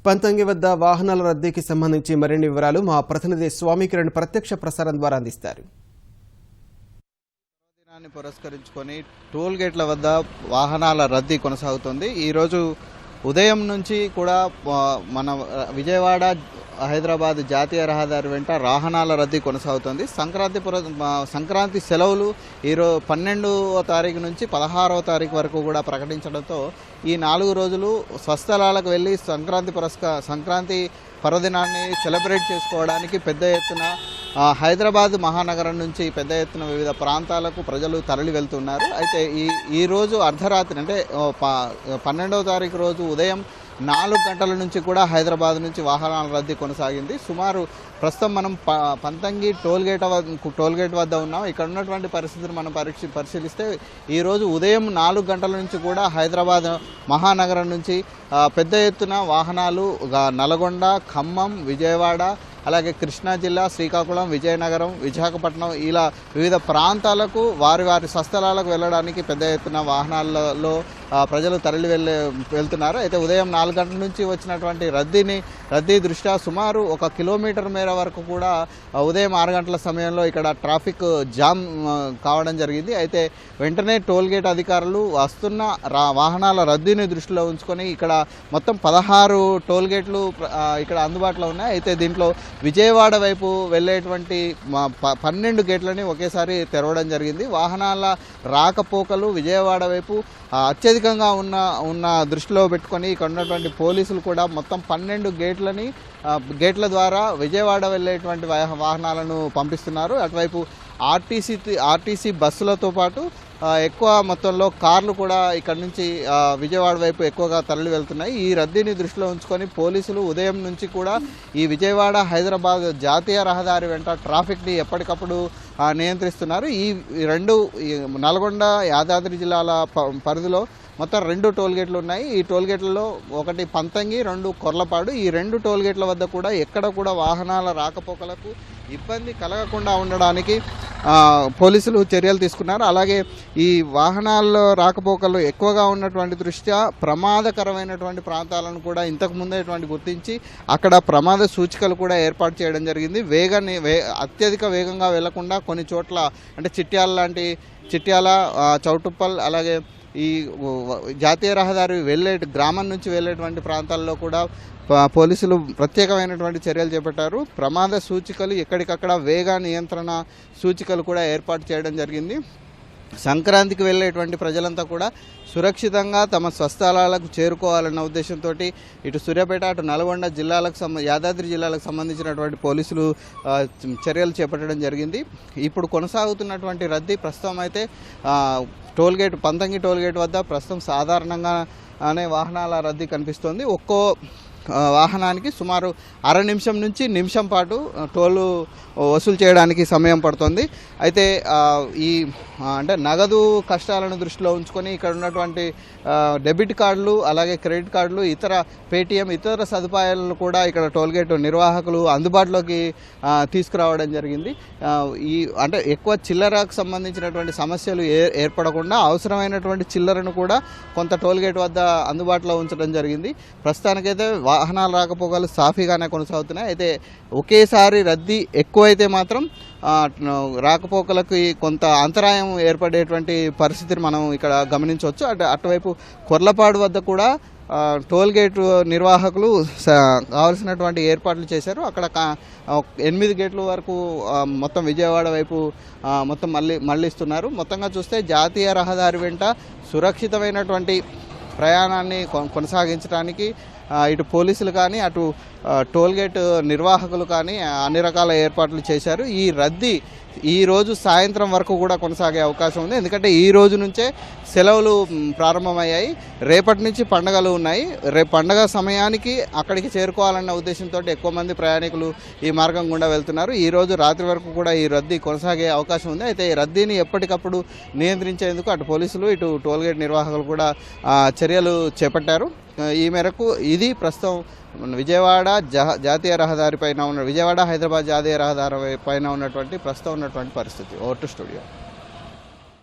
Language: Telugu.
పంతంగి వద్ద వాహనాల రద్దీకి సంబంధించి మరిన్ని వివరాలు మా ప్రతినిధి స్వామి కిరణ్ ప్రత్యక్ష ప్రసారం ద్వారా అందిస్తారు. దినాన్ని పురస్కరించుకొని టోల్ గేట్ల వద్ద వాహనాల రద్దీ కొనసాగుతుంది. ఈరోజు ఉదయం నుంచి కూడా మన విజయవాడ హైదరాబాద్ జాతీయ రహదారి వెంట వాహనాల రద్దీ కొనసాగుతుంది. సంక్రాంతి సెలవులు ఈరోజు 12వ తారీఖు నుంచి 16వ తారీఖు వరకు కూడా ప్రకటించడంతో ఈ 4 రోజులు స్వస్థలాలకు వెళ్ళి సంక్రాంతి పర్వదినాన్ని సెలబ్రేట్ చేసుకోవడానికి పెద్ద ఎత్తున హైదరాబాద్ మహానగరం నుంచి పెద్ద ఎత్తున వివిధ ప్రాంతాలకు ప్రజలు తరలి వెళ్తున్నారు. అయితే ఈరోజు అర్ధరాత్రి అంటే 12వ తారీఖు రోజు ఉదయం 4 గంటల నుంచి కూడా హైదరాబాద్ నుంచి వాహనాల రద్దీ కొనసాగింది. సుమారు ప్రస్తుతం మనం పంతంగి టోల్ గేట్ వద్ద ఉన్నాం. ఇక్కడ ఉన్నటువంటి పరిస్థితిని మనం పరిశీలిస్తే ఈరోజు ఉదయం 4 గంటల నుంచి కూడా హైదరాబాద్ మహానగరం నుంచి పెద్ద ఎత్తున వాహనాలు నల్గొండ, ఖమ్మం, విజయవాడ, అలాగే కృష్ణా జిల్లా, శ్రీకాకుళం, విజయనగరం, విశాఖపట్నం ఇలా వివిధ ప్రాంతాలకు వారి స్వస్థలాలకు వెళ్ళడానికి పెద్ద ఎత్తున వాహనాలలో ప్రజలు తరలి వెళ్తున్నారు. అయితే ఉదయం 4 గంటల నుంచి వచ్చినటువంటి రద్దీ దృష్ట్యా సుమారు 1 కిలోమీటర్ మేర వరకు కూడా ఉదయం 6 గంటల సమయంలో ఇక్కడ ట్రాఫిక్ జామ్ కావడం జరిగింది. అయితే వెంటనే టోల్ గేట్ అధికారులు వస్తున్న వాహనాల రద్దీని దృష్టిలో ఉంచుకొని ఇక్కడ మొత్తం 16 టోల్ గేట్లు ఇక్కడ అందుబాటులో ఉన్నాయి. అయితే దీంట్లో విజయవాడ వైపు వెళ్ళేటువంటి 12 గేట్లని ఒకేసారి తెరవడం జరిగింది. వాహనాల రాకపోకలు విజయవాడ వైపు అత్యధికంగా ఉన్న దృష్టిలో పెట్టుకొని ఇక్కడ ఉన్నటువంటి పోలీసులు కూడా మొత్తం 12 గేట్ల ద్వారా విజయవాడ వెళ్ళేటువంటి వాహనాలను పంపిస్తున్నారు. అటువైపు ఆర్టీసీ బస్సులతో పాటు ఎక్కువ మొత్తంలో కార్లు కూడా ఇక్కడ నుంచి విజయవాడ వైపు ఎక్కువగా తరలి వెళ్తున్నాయి. ఈ రద్దీని దృష్టిలో ఉంచుకొని పోలీసులు ఉదయం నుంచి కూడా ఈ విజయవాడ హైదరాబాద్ జాతీయ రహదారి వెంట ట్రాఫిక్ని ఎప్పటికప్పుడు నియంత్రిస్తున్నారు. ఈ నల్గొండ, యాదాద్రి జిల్లాల పరిధిలో మొత్తం 2 టోల్ గేట్లు ఉన్నాయి. ఈ టోల్ గేట్లలో ఒకటి పంతంగి, 2 కొర్లపాడు. ఈ 2 టోల్ గేట్ల వద్ద కూడా ఎక్కడ కూడా వాహనాల రాకపోకలకు ఇబ్బంది కలగకుండా ఉండడానికి పోలీసులు చర్యలు తీసుకున్నారు. అలాగే ఈ వాహనాల్లో రాకపోకలు ఎక్కువగా ఉన్నటువంటి దృష్ట్యా ప్రమాదకరమైనటువంటి ప్రాంతాలను కూడా ఇంతకు ముందేటువంటి గుర్తించి అక్కడ ప్రమాద సూచికలు కూడా ఏర్పాటు చేయడం జరిగింది. అత్యధిక వేగంగా వెళ్లకుండా కొన్ని చోట్ల అంటే చిట్యాల, చౌటుప్పల్, అలాగే ఈ జాతీయ రహదారి గ్రామం నుంచి వెళ్ళేటువంటి ప్రాంతాల్లో కూడా పోలీసులు ప్రత్యేకమైనటువంటి చర్యలు చేపట్టారు. ప్రమాద సూచికలు ఎక్కడికక్కడ వేగ నియంత్రణ సూచికలు కూడా ఏర్పాటు చేయడం జరిగింది. సంక్రాంతికి వెళ్ళేటువంటి ప్రజలంతా కూడా సురక్షితంగా తమ స్వస్థలాలకు చేరుకోవాలన్న ఉద్దేశంతో ఇటు సూర్యాపేట, అటు నల్గొండ యాదాద్రి జిల్లాలకు సంబంధించినటువంటి పోలీసులు చర్యలు చేపట్టడం జరిగింది. ఇప్పుడు కొనసాగుతున్నటువంటి రద్దీ ప్రస్తుతం అయితే పంతంగి టోల్ గేట్ వద్ద ప్రస్తుతం సాధారణంగానే వాహనాల రద్దీ కనిపిస్తోంది. ఒక్కో వాహనానికి సుమారు 1/2 నిమిషం నుంచి నిమిషం పాటు టోలు వసూలు చేయడానికి సమయం పడుతుంది. అయితే అంటే నగదు కష్టాలను దృష్టిలో ఉంచుకొని ఇక్కడ ఉన్నటువంటి డెబిట్ కార్డులు, అలాగే క్రెడిట్ కార్డులు, పేటీఎం ఇతర సదుపాయాలను కూడా ఇక్కడ టోల్గేట్ నిర్వాహకులు అందుబాటులోకి తీసుకురావడం జరిగింది. అంటే ఎక్కువ చిల్లరకు సంబంధించినటువంటి సమస్యలు ఏర్పడకుండా అవసరమైనటువంటి చిల్లరను కూడా కొంత టోల్గేట్ వద్ద అందుబాటులో ఉంచడం జరిగింది. ప్రస్తుతానికైతే వాహనాలు రాకపోకలు సాఫీగానే కొనసాగుతున్నాయి. అయితే ఒకేసారి రద్దీ ఎక్కువైతే మాత్రం రాకపోకలకి కొంత అంతరాయం ఏర్పడేటువంటి పరిస్థితిని మనం ఇక్కడ గమనించవచ్చు. అటువైపు కొర్లపాడు వద్ద కూడా టోల్ గేట్ నిర్వాహకులు కావాల్సినటువంటి ఏర్పాట్లు చేశారు. అక్కడ 8 గేట్ల వరకు మొత్తం విజయవాడ వైపు మొత్తం మళ్ళిస్తున్నారు. మొత్తంగా చూస్తే జాతీయ రహదారి వెంట సురక్షితమైనటువంటి ప్రయాణాన్ని కొనసాగించడానికి ఇటు పోలీసులు కానీ అటు టోల్గేట్ నిర్వాహకులు కానీ అన్ని రకాల ఏర్పాట్లు చేశారు. ఈ రద్దీ ఈరోజు సాయంత్రం వరకు కూడా కొనసాగే అవకాశం ఉంది. ఎందుకంటే ఈ రోజు నుంచే సెలవులు ప్రారంభమయ్యాయి. రేపటి నుంచి పండుగలు ఉన్నాయి. రేపు పండుగ సమయానికి అక్కడికి చేరుకోవాలన్న ఉద్దేశంతో ఎక్కువ మంది ప్రయాణికులు ఈ మార్గం గుండా వెళ్తున్నారు. ఈరోజు రాత్రి వరకు కూడా ఈ రద్దీ కొనసాగే అవకాశం ఉంది. అయితే ఈ రద్దీని ఎప్పటికప్పుడు నియంత్రించేందుకు అటు పోలీసులు ఇటు టోల్గేట్ నిర్వాహకులు కూడా చర్యలు చేపట్టారు. ఈ మేరకు ఇది ప్రస్తుతం విజయవాడ జాతీయ రహదారి పైన విజయవాడ హైదరాబాద్ జాతీయ రహదారి పైన ఉన్నటువంటి ప్రస్తుతం ఉన్నటువంటి పరిస్థితి. Over to studio.